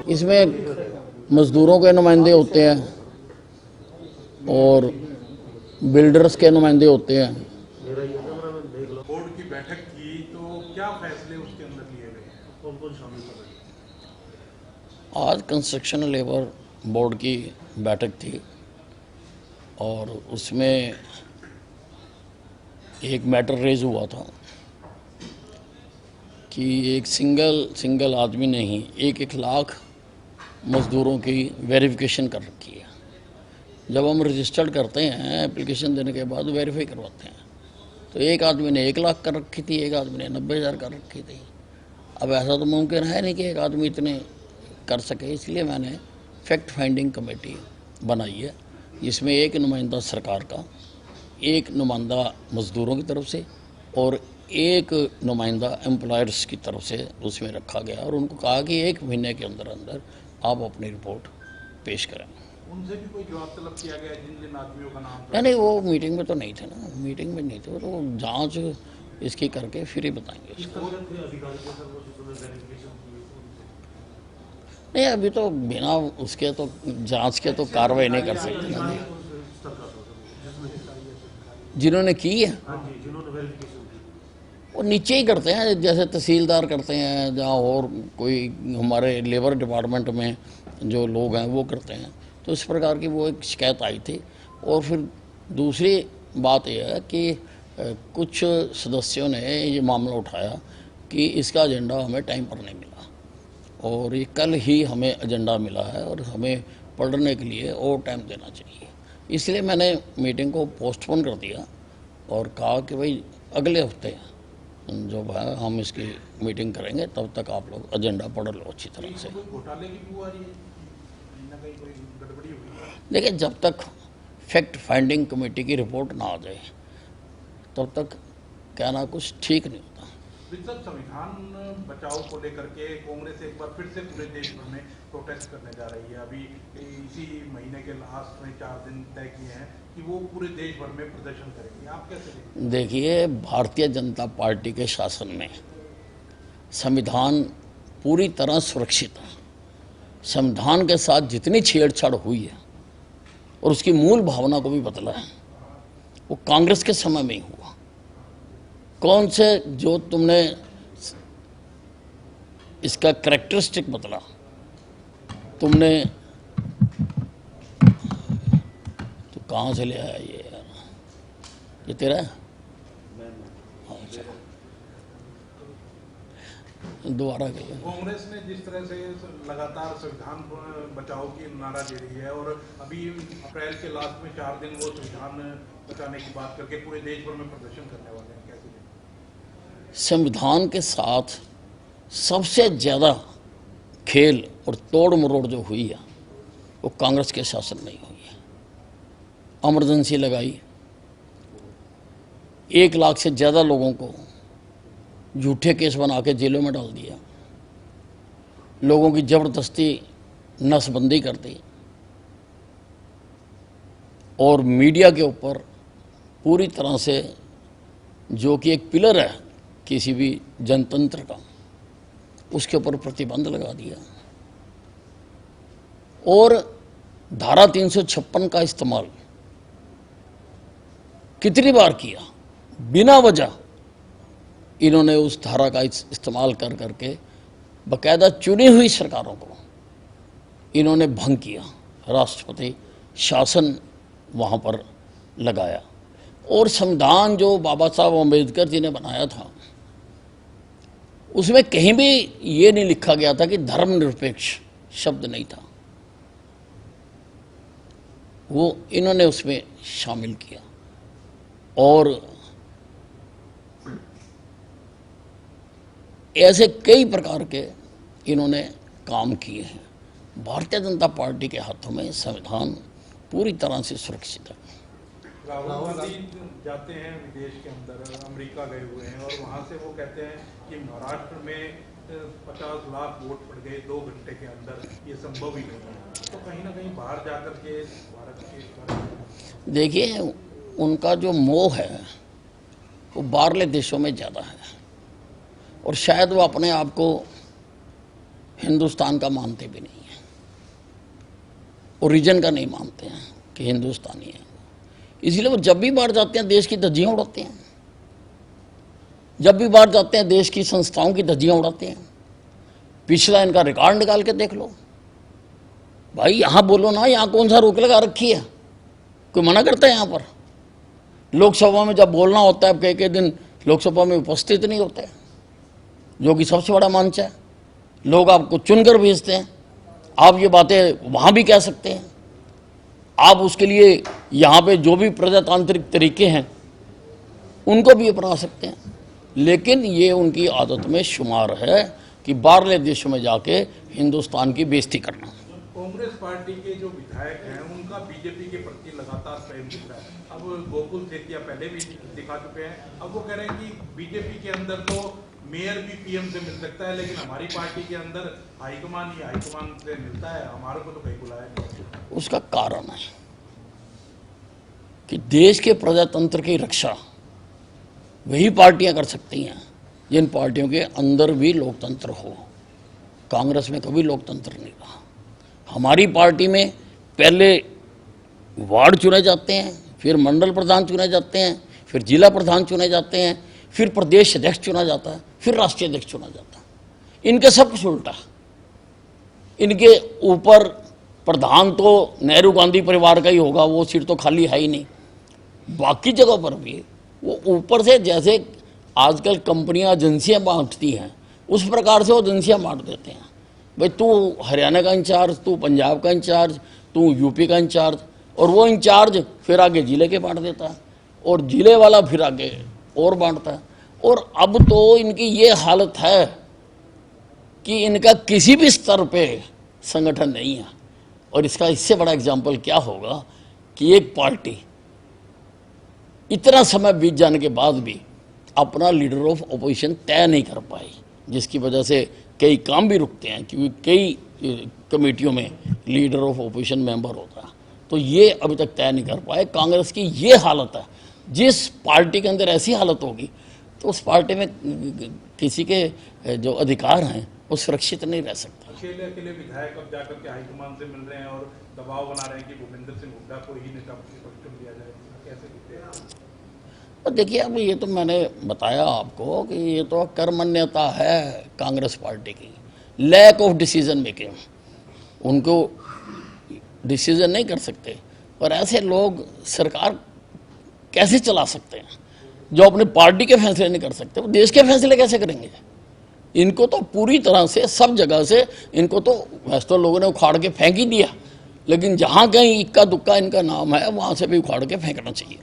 इसमें मज़दूरों के नुमाइंदे होते हैं और बिल्डर्स के नुमाइंदे होते हैं। बोर्ड की बैठक की तो क्या फैसले उसके अंदर लिए गए हैं, कौन कौन शामिल कर रहे हैं? आज कंस्ट्रक्शन लेबर बोर्ड की बैठक थी और उसमें एक मैटर रेज हुआ था कि एक सिंगल आदमी ने ही 1-1 लाख मज़दूरों की वेरिफिकेशन कर रखी है। जब हम रजिस्टर्ड करते हैं एप्लीकेशन देने के बाद वेरीफाई करवाते हैं तो एक आदमी ने 1 लाख कर रखी थी, एक आदमी ने 90,000 कर रखी थी। अब ऐसा तो मुमकिन है नहीं कि एक आदमी इतने कर सके, इसलिए मैंने फैक्ट फाइंडिंग कमेटी बनाई है जिसमें एक नुमाइंदा सरकार का, एक नुमाइंदा मज़दूरों की तरफ से और एक नुमाइंदा एम्प्लॉयर्स की तरफ से उसमें रखा गया और उनको कहा कि 1 महीने के अंदर अंदर आप अपनी रिपोर्ट पेश करें। उनसे भी कोई जवाब तलब किया गया जिन जिन आदमियों का नाम? नहीं, वो मीटिंग में तो नहीं थे ना, मीटिंग में नहीं थे, वो तो जांच इसकी करके फिर ही बताएंगे उसको। नहीं, अभी तो बिना उसके तो जांच के तो कार्रवाई नहीं कर सकते ना। जिन्होंने की है वो नीचे ही करते हैं, जैसे तहसीलदार करते हैं, जहाँ और कोई हमारे लेबर डिपार्टमेंट में जो लोग हैं वो करते हैं। तो इस प्रकार की वो एक शिकायत आई थी। और फिर दूसरी बात यह है कि कुछ सदस्यों ने ये मामला उठाया कि इसका एजेंडा हमें टाइम पर नहीं मिला और ये कल ही हमें एजेंडा मिला है और हमें पढ़ने के लिए और टाइम देना चाहिए। इसलिए मैंने मीटिंग को पोस्टपोन कर दिया और कहा कि भाई अगले हफ्ते जो है हम इसकी मीटिंग करेंगे, तब तक आप लोग एजेंडा पढ़ लो अच्छी तरह से। घोटाले की बू आ रही है, कहीं ना कहीं कोई गड़बड़ी हुई है? देखिए, जब तक फैक्ट फाइंडिंग कमेटी की रिपोर्ट ना आ जाए तब तक कहना कुछ ठीक नहीं होता। संविधान बचाओ को लेकर के कांग्रेस एक बार फिर से पूरे देश भर में प्रोटेस्ट करने जा रही है। अभी इसी महीने के लास्ट में 4 दिन तय किए हैं कि वो पूरे देश भर में प्रदर्शन करेंगे। आप कैसे देखते हैं? देखिए, भारतीय जनता पार्टी के शासन में संविधान पूरी तरह सुरक्षित है। संविधान के साथ जितनी छेड़छाड़ हुई है और उसकी मूल भावना को भी बदला है वो कांग्रेस के समय में ही हुआ। कौन से जो तुमने इसका कैरेक्टरिस्टिक बदला, तुमने तो कहाँ से ले आया ये यार? ये तेरा है? हाँ, चलो दोबारा कहिए। कांग्रेस ने जिस तरह से लगातार संविधान बचाओ की नारा दे रही है और अभी अप्रैल के लास्ट में 4 दिन वो संविधान बचाने की बात करके पूरे देश भर में प्रदर्शन करने वाले हैं, कैसे देखते हैं? संविधान के साथ सबसे ज़्यादा खेल और तोड़ मरोड़ जो हुई है वो कांग्रेस के शासन में ही हुई है। इमरजेंसी लगाई, 1 लाख से ज़्यादा लोगों को झूठे केस बना के जेलों में डाल दिया, लोगों की ज़बरदस्ती नसबंदी कर दी और मीडिया के ऊपर पूरी तरह से, जो कि एक पिलर है किसी भी जनतंत्र का, उसके ऊपर प्रतिबंध लगा दिया और धारा 356 का इस्तेमाल कितनी बार किया। बिना वजह इन्होंने उस धारा का इस्तेमाल कर करके बाकायदा चुनी हुई सरकारों को इन्होंने भंग किया, राष्ट्रपति शासन वहाँ पर लगाया। और संविधान जो बाबा साहब अम्बेडकर जी ने बनाया था उसमें कहीं भी ये नहीं लिखा गया था कि धर्मनिरपेक्ष शब्द नहीं था, वो इन्होंने उसमें शामिल किया और ऐसे कई प्रकार के इन्होंने काम किए हैं। भारतीय जनता पार्टी के हाथों में संविधान पूरी तरह से सुरक्षित है। राहुल गांधी जाते हैं विदेश के अंदर, अमेरिका गए हुए हैं और वहाँ से वो कहते हैं कि महाराष्ट्र में 50 लाख वोट पड़ गए 2 घंटे के अंदर, ये संभव ही नहीं है। तो कहीं ना कहीं बाहर जाकर के भारत के, देखिए, उनका जो मोह है वो बाहरले देशों में ज़्यादा है और शायद वो अपने आप को हिंदुस्तान का मानते भी नहीं है, ओरिजिन का नहीं मानते हैं कि हिंदुस्तानी है। इसीलिए वो जब भी बाहर जाते हैं देश की धज्जियां उड़ाते हैं, जब भी बाहर जाते हैं देश की संस्थाओं की धज्जियां उड़ाते हैं। पिछला इनका रिकॉर्ड निकाल के देख लो भाई, यहाँ बोलो ना, यहाँ कौन सा रोक लगा रखी है, कोई मना करता है? यहाँ पर लोकसभा में जब बोलना होता है कई दिन लोकसभा में उपस्थित नहीं होते, जो कि सबसे बड़ा मंच है। लोग आपको चुनकर भेजते हैं, आप ये बातें वहाँ भी कह सकते हैं। आप उसके लिए यहाँ पे जो भी प्रजातांत्रिक तरीके हैं उनको भी अपना सकते हैं, लेकिन ये उनकी आदत में शुमार है कि बाहरले देशों में जाके हिंदुस्तान की बेइज्जती करना। कांग्रेस पार्टी के जो विधायक हैं उनका बीजेपी के प्रति लगातार प्रेम दिख रहा है। अब गोकुल सेतिया पहले भी दिखा चुके हैं, अब वो कह रहे हैं कि बीजेपी के अंदर तो मेयर भी पीएम से मिल सकता है, लेकिन हमारी पार्टी के अंदर हाईकमान ही हाईकमान से मिलता है, हमारे को तो कहीं बुलाया नहीं। उसका कारण है कि देश के प्रजातंत्र की रक्षा वही पार्टियां कर सकती हैं जिन पार्टियों के अंदर भी लोकतंत्र हो। कांग्रेस में कभी लोकतंत्र नहीं रहा। हमारी पार्टी में पहले वार्ड चुने जाते हैं, फिर मंडल प्रधान चुने जाते हैं, फिर जिला प्रधान चुने जाते हैं, फिर प्रदेश अध्यक्ष चुना जाता है, फिर राष्ट्रीय अध्यक्ष चुना जाता है। इनके सब कुछ उल्टा। इनके ऊपर प्रधान तो नेहरू गांधी परिवार का ही होगा, वो सीट तो खाली है ही नहीं। बाकी जगह पर भी वो ऊपर से जैसे आजकल कंपनियां एजेंसियां बांटती हैं उस प्रकार से वो एजेंसियां बांट देते हैं। भाई तू हरियाणा का इंचार्ज, तू पंजाब का इंचार्ज, तू यूपी का इंचार्ज, और वो इंचार्ज फिर आगे जिले के बांट देता है, और जिले वाला फिर आगे और बांटता है। और अब तो इनकी ये हालत है कि इनका किसी भी स्तर पे संगठन नहीं है। और इसका इससे बड़ा एग्जाम्पल क्या होगा कि एक पार्टी इतना समय बीत जाने के बाद भी अपना लीडर ऑफ अपोजिशन तय नहीं कर पाई, जिसकी वजह से कई काम भी रुकते हैं, क्योंकि कई कमेटियों में लीडर ऑफ अपोजिशन मेंबर होता है, तो ये अभी तक तय नहीं कर पाए। कांग्रेस की ये हालत है। जिस पार्टी के अंदर ऐसी हालत होगी तो उस पार्टी में किसी के जो अधिकार हैं वो सुरक्षित नहीं रह सकते। अकेले अकेले विधायक अब जाकर के हाईकमान से मिल रहे हैं और दबाव बना रहे हैं कि भूपेंद्र सिंह हुड्डा को ही नेता चुन लिया जाए, कैसे दिखते हैं? और देखिए, अब ये तो मैंने बताया आपको कि ये तो कर्मण्यता है कांग्रेस पार्टी की, लैक ऑफ डिसीजन मेकिंग। उनको डिसीजन नहीं कर सकते, और ऐसे लोग सरकार कैसे चला सकते हैं जो अपनी पार्टी के फैसले नहीं कर सकते? वो देश के फैसले कैसे करेंगे? इनको तो पूरी तरह से सब जगह से इनको तो वैसे तो लोगों ने उखाड़ के फेंक ही दिया, लेकिन जहाँ कहीं इक्का दुक्का इनका नाम है वहाँ से भी उखाड़ के फेंकना चाहिए।